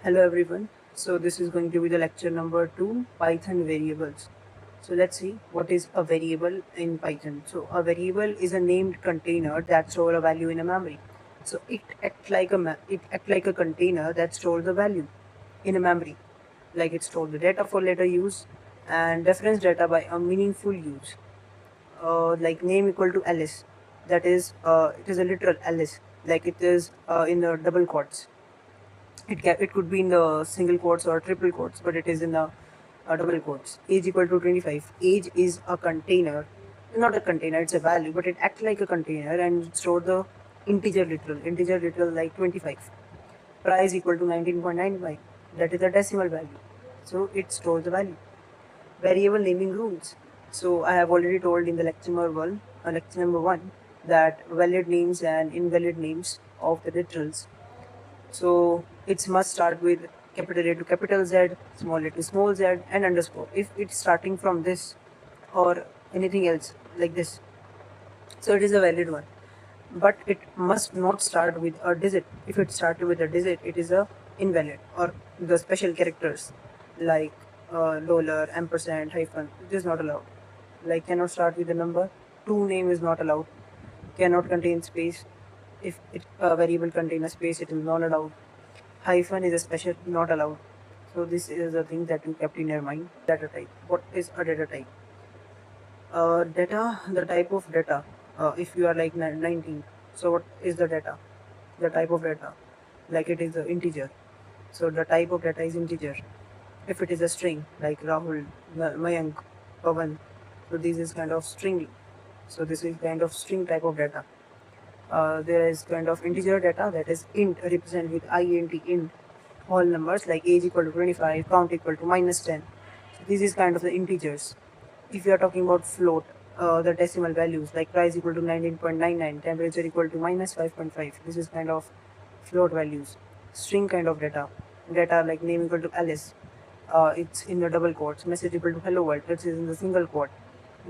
Hello everyone. So this is going to be the lecture number 2, Python variables. So let's see what is a variable in Python. So a variable is a named container that stores a value in a memory. So it acts like a container that stores the value in a memory. Like it stores the data for later use and reference data by a meaningful use. Like name equal to Alice. That is it is a literal Alice. Like it is in the double quotes. It could be in the single quotes or triple quotes, but it is in the double quotes. Age equal to 25. Age is a container, not a container, it's a value, but it acts like a container and store the integer literal like 25. Price equal to 19.95. That is a decimal value. So it stores the value. Variable naming rules. So I have already told in the lecture number one, that valid names and invalid names of the literals. So it must start with capital A to capital Z, small a to small z, and underscore. If it's starting from this or anything else like this, so it is a valid one. But it must not start with a digit. If it started with a digit, it is a invalid, or the special characters like dollar, ampersand, hyphen. It is not allowed. Like cannot start with a number. To name is not allowed. Cannot contain space. If a variable contains a space, it is not allowed. Hyphen is a special, not allowed. So this is the thing that you kept in your mind. Data type. What is a data type? Data, the type of data. If you are like 19, so what is the data? The type of data, like it is an integer. So the type of data is integer. If it is a string, like Rahul, Mayank, Pavan, so this is kind of string. So this is kind of string type of data. There is kind of integer data, that is int, represented with int whole numbers like age equal to 25, count equal to -10. So this is kind of the integers. If you are talking about float, the decimal values like price equal to 19.99, temperature equal to -5.5. This is kind of float values. String kind of data like name equal to Alice. It's in the double quotes. Message equal to hello world. This is in the single quote.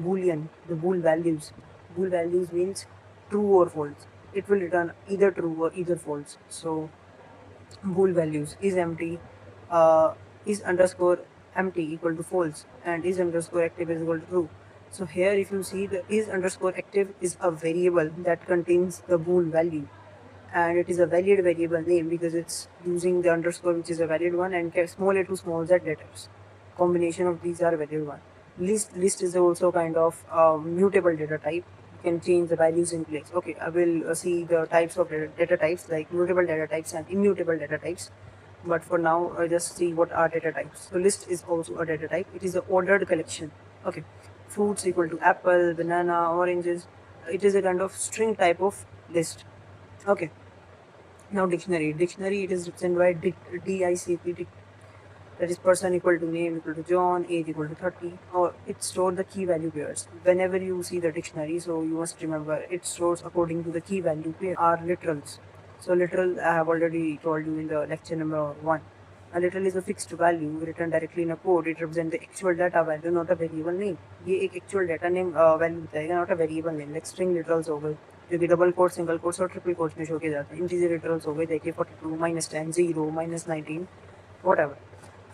Boolean, the bool values. Bool values means true or false. It will return either true or either false. So bool values is empty, is underscore empty equal to false, and is underscore active is equal to true. So here if you see, the is underscore active is a variable that contains the bool value, and it is a valid variable name because it's using the underscore, which is a valid one, and small a to small z letters. Combination of these are valid one. List is also kind of mutable data type. You can change the values in place. Okay, I will see the types of data types like mutable data types and immutable data types. But for now, just see what are data types. So list is also a data type. It is an ordered collection. Okay, fruits equal to apple, banana, oranges. It is a kind of string type of list. Okay. Now dictionary. Dictionary, it is represented by DICP. That is person equal to name equal to John, age equal to 30, or it stores the key value pairs. Whenever you see the dictionary, so you must remember it stores according to the key value pair are literals. So literal, I have already told you in the lecture number 1. A literal is a fixed value written directly in a code. It represents the actual data value, not a variable name. ये एक actual data name value बताएगा, not a variable name. Like string literals हो गए, जो कि double coat, single quotes और triple quotes में show किए जाते हैं. इंटीजर लिटरल्स हो गए, देखिए 42, -10, 0, -19, whatever.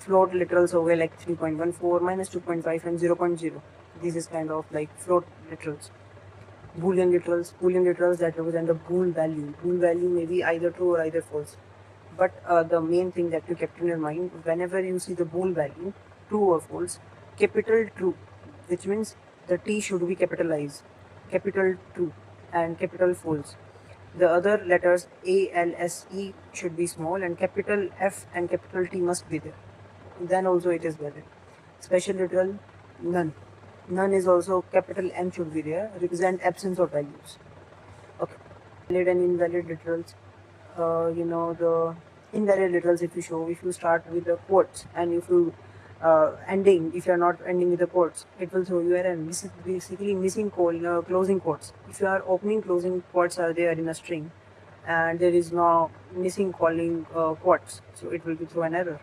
Float literals हो गए like 3.14, -2.5 and 0.0. This is kind of like float literals. Boolean literals that represent the bool value. Bool value may be either true or either false. But the main thing that you kept in your mind, whenever you see the bool value, true or false, capital true, which means the T should be capitalized, capital true, and capital false. The other letters A, L, S, E should be small, and capital F and capital T must be there. Then also it is valid. Special literal, none. None is also capital N should be there, represent absence of values. Okay. Valid and invalid literals. The invalid literals, if you start with the quotes, and if you if you are not ending with the quotes, it will throw you error. This is basically missing closing quotes. If you are opening closing quotes are there in a string, and there is no missing calling quotes, so it will be throw an error.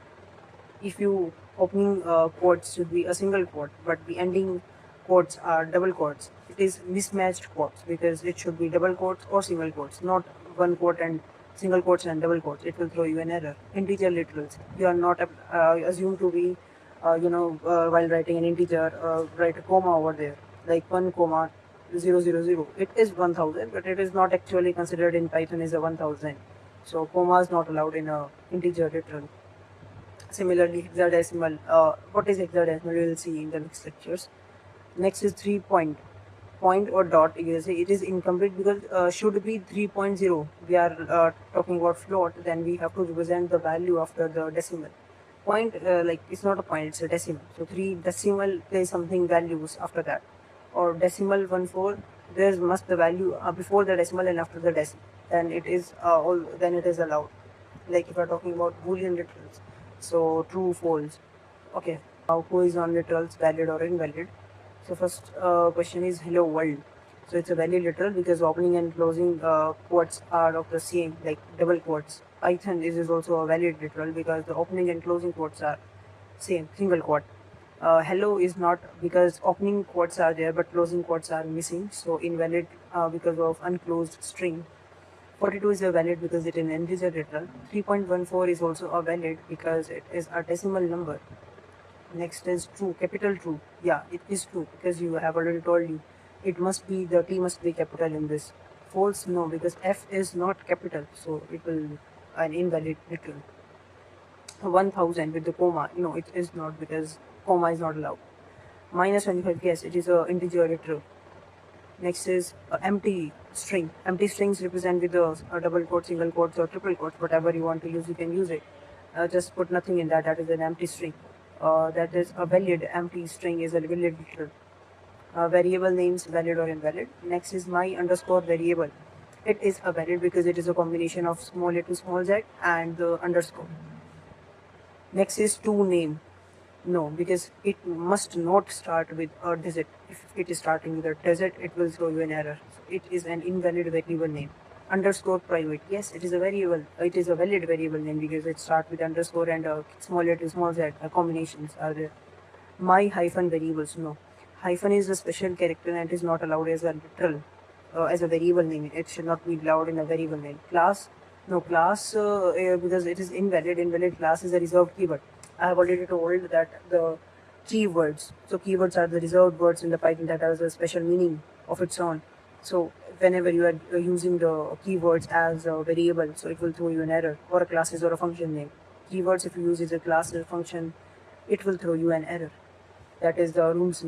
If you opening quotes should be a single quote, but the ending quotes are double quotes, it is mismatched quotes because it should be double quotes or single quotes, not one quote and single quotes and double quotes, it will throw you an error. Integer literals, you are not assumed to be, while writing an integer, write a comma over there, like 1 comma 000. It is 1000, but it is not actually considered in Python as a 1000. So comma is not allowed in a integer literal. Similarly, hexadecimal. What is hexadecimal? We will see in the next lectures. Next is 3 point. Point or dot. You can say it is incomplete because should be 3.0. We are talking about float. Then we have to represent the value after the decimal. Point, like it's not a point, it's a decimal. So 3 decimal, there is something values after that. Or decimal 1/4, there must the value before the decimal and after the decimal. Then it is then it is allowed. Like if we are talking about Boolean literals, so true, false. Okay, now who is on literals, valid or invalid? So first question is hello world. So it's a valid literal because opening and closing quotes are of the same, like double quotes. Python is also a valid literal because the opening and closing quotes are same, single quote. Hello is not because opening quotes are there but closing quotes are missing, so invalid because of unclosed string. 42 is a valid because it is an integer literal. 3.14 is also a valid because it is a decimal number. Next is true, capital true. Yeah, it is true because you have already told you. It must be, the T must be capital in this. False, no, because F is not capital, so it will an invalid literal. 1000 with the comma, no, it is not because comma is not allowed. Minus 25, yes, it is a integer literal. Next is empty string. Empty strings represent with the double quotes, single quotes, or triple quotes. Whatever you want to use, you can use it. Just put nothing in that. That is an empty string. That is a valid empty string is a valid literal. Variable names valid or invalid. Next is my underscore variable. It is a valid because it is a combination of small a to small z and the underscore. Next is to name. No, because it must not start with a digit. If it is starting with a digit, it will throw you an error. So it is an invalid variable name. Underscore private. Yes, it is a variable. It is a valid variable name because it starts with underscore and small a to small z. Combinations are there. My hyphen variables. No, hyphen is a special character and it is not allowed as a literal, as a variable name. It should not be allowed in a variable name. Class. No, class because it is invalid. Invalid class is a reserved keyword. I have already told that the keywords. So keywords are the reserved words in the Python that has a special meaning of its own. So whenever you are using the keywords as a variable, so it will throw you an error, or a classes or a function name. Keywords, if you use as a class or function, it will throw you an error. That is the rules.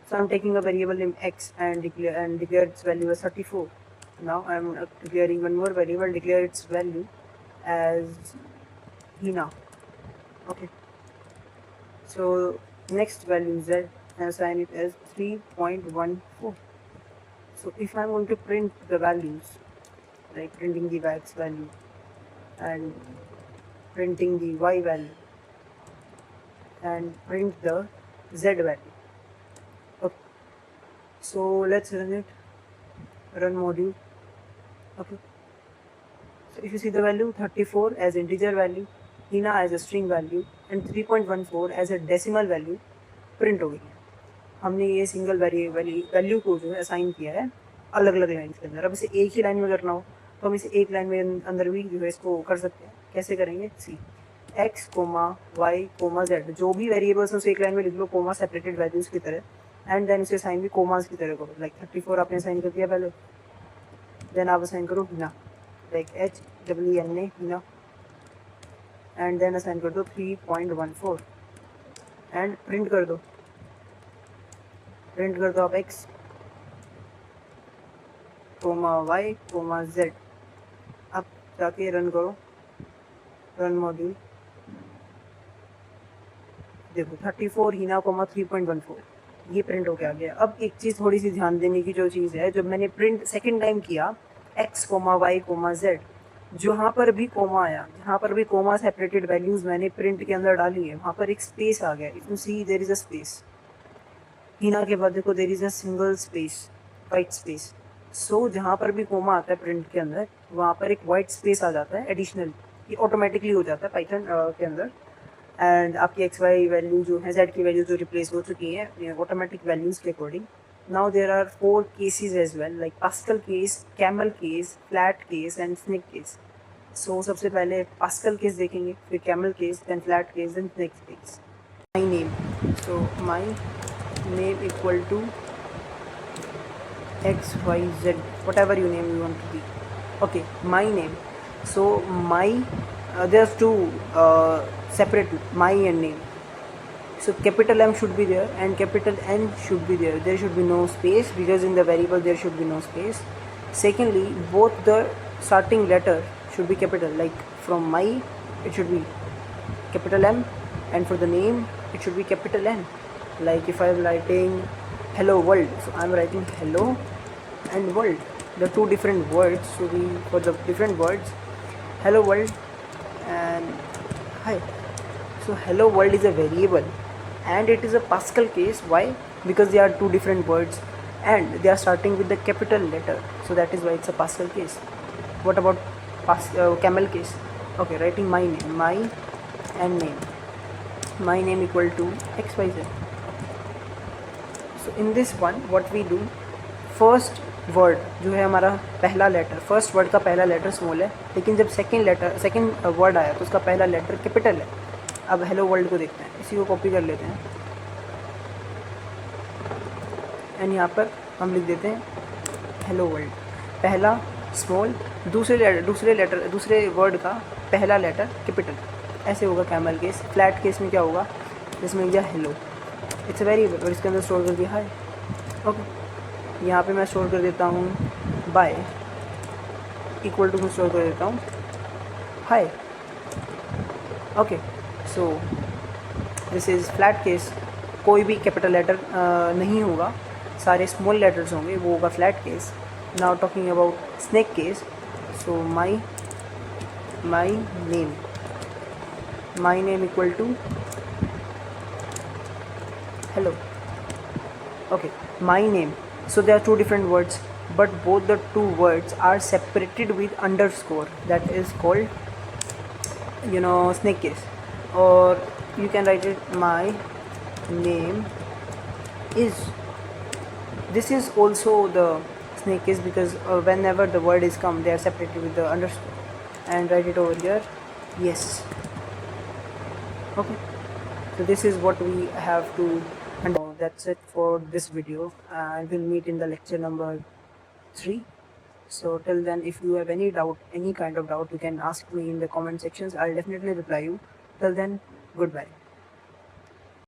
So I'm taking a variable name x and declare its value as 34. Now I'm declaring one more variable, declare its value as Hina. Okay. So next value is z, and assign it as 3.14. So if I want to print the values, like printing the x value and printing the y value and print the z value. Okay. So let's run it. Run module. Okay. So if you see the value 34 as integer value, Hina as a string value and 3.14 as a decimal value print हो गई है. हमने ये single value को जो है assign किया है अलग अलग लाइन के अंदर. अब इसे एक ही लाइन में करना हो तो हम इसे एक लाइन में अंदर भी जो है इसको कर सकते हैं. कैसे करेंगे? C X comma Y comma Z, जो भी वेरिएबल्स उसे एक लाइन में लिख लो कोमा सेपरेटेड वैल्यूज की तरह, एंड देन उसे असाइन भी कोमास की तरह करो. लाइक 34 आपने असाइन कर दिया पहले, देन आप असाइन करो Hina, like HWNA Hina, and then assign कर दो 3.14 एंड प्रिंट कर दो. प्रिंट कर दो आप x comma y comma z. अब जाके रन करो, रन मॉड्यूल. देखो 34 हिना कोमा 3.14 ये प्रिंट हो गया गया. अब एक चीज़ थोड़ी सी ध्यान देने की जो चीज़ है, जब मैंने प्रिंट सेकेंड टाइम किया x comma y comma z, जहाँ पर भी कोमा आया, जहाँ पर भी कोमा सेपरेटेड वैल्यूज मैंने प्रिंट के अंदर डाली है, वहाँ पर एक स्पेस आ गया. If you see there is a space. Hina के बाद देखो there is a single space, white space. So जहाँ पर भी कोमा आता है प्रिंट के अंदर, वहाँ पर एक वाइट स्पेस आ जाता है एडिशनल. ये ऑटोमेटिकली हो जाता है पाइथन के अंदर. एंड आपकी एक्स वाई वैल्यू जो है, जेड की वैल्यू जो रिप्लेस हो चुकी है ऑटोमेटिक वैल्यूज के according. Now there are 4 cases as well, like Pascal case, camel case, flat case and snake case. So सबसे पहले पास्कल केस देखेंगे, फिर camel case, then flat case, then snake case. My name, so my name equal to XYZ, whatever you name you want to be. Okay, my name. So my there's two separate my and name. So capital M should be there and capital N should be there. There should be no space because in the variable there should be no space. Secondly, both the starting letter should be capital. Like from my, it should be capital M, and for the name, it should be capital N. Like if I'm writing hello world, so I'm writing hello and world. The two different words. So for the different words, hello world and hi. So hello world is a variable and it is a Pascal case. Why? Because they are two different words and they are starting with the capital letter, so that is why it's a Pascal case. What about camel case? Okay, writing my name, my and name, my name equal to XYZ. So in this one what we do, first word जो है हमारा पहला letter, first word का पहला letter small है, लेकिन जब second word आया तो उसका पहला लेटर कैपिटल है. अब हेलो वर्ल्ड को देखते हैं, इसी को कॉपी कर लेते हैं एंड यहाँ पर हम लिख देते हैं हेलो वर्ल्ड. पहला स्मॉल, दूसरे वर्ड का पहला लेटर कैपिटल. ऐसे होगा कैमल केस. फ्लैट केस में क्या होगा, जिसमें दिया हेलो, इट्स वेरिएबल और इसके अंदर स्टोर कर दिया हाय. ओके, यहाँ पे मैं स्टोर कर देता हूँ बाय, इक्वल टू में स्टोर कर देता हूँ hi. Okay, so this is flat case. कोई भी कैपिटल लेटर नहीं होगा, सारे स्मॉल लेटर्स होंगे, वो होगा flat case. Now talking about snake case. So my name equal to hello. Okay, my name. So there are two different words, but both the two words are separated with underscore. That is called, snake case. Or you can write it my name is. This is also the snake case because whenever the word is come, they are separated with the underscore. And write it over here. Yes. Okay. So this is what we have to. And that's it for this video, and we'll meet in the lecture number 3. So till then, if you have any doubt, any kind of doubt, you can ask me in the comment sections. I'll definitely reply you. Till then, goodbye.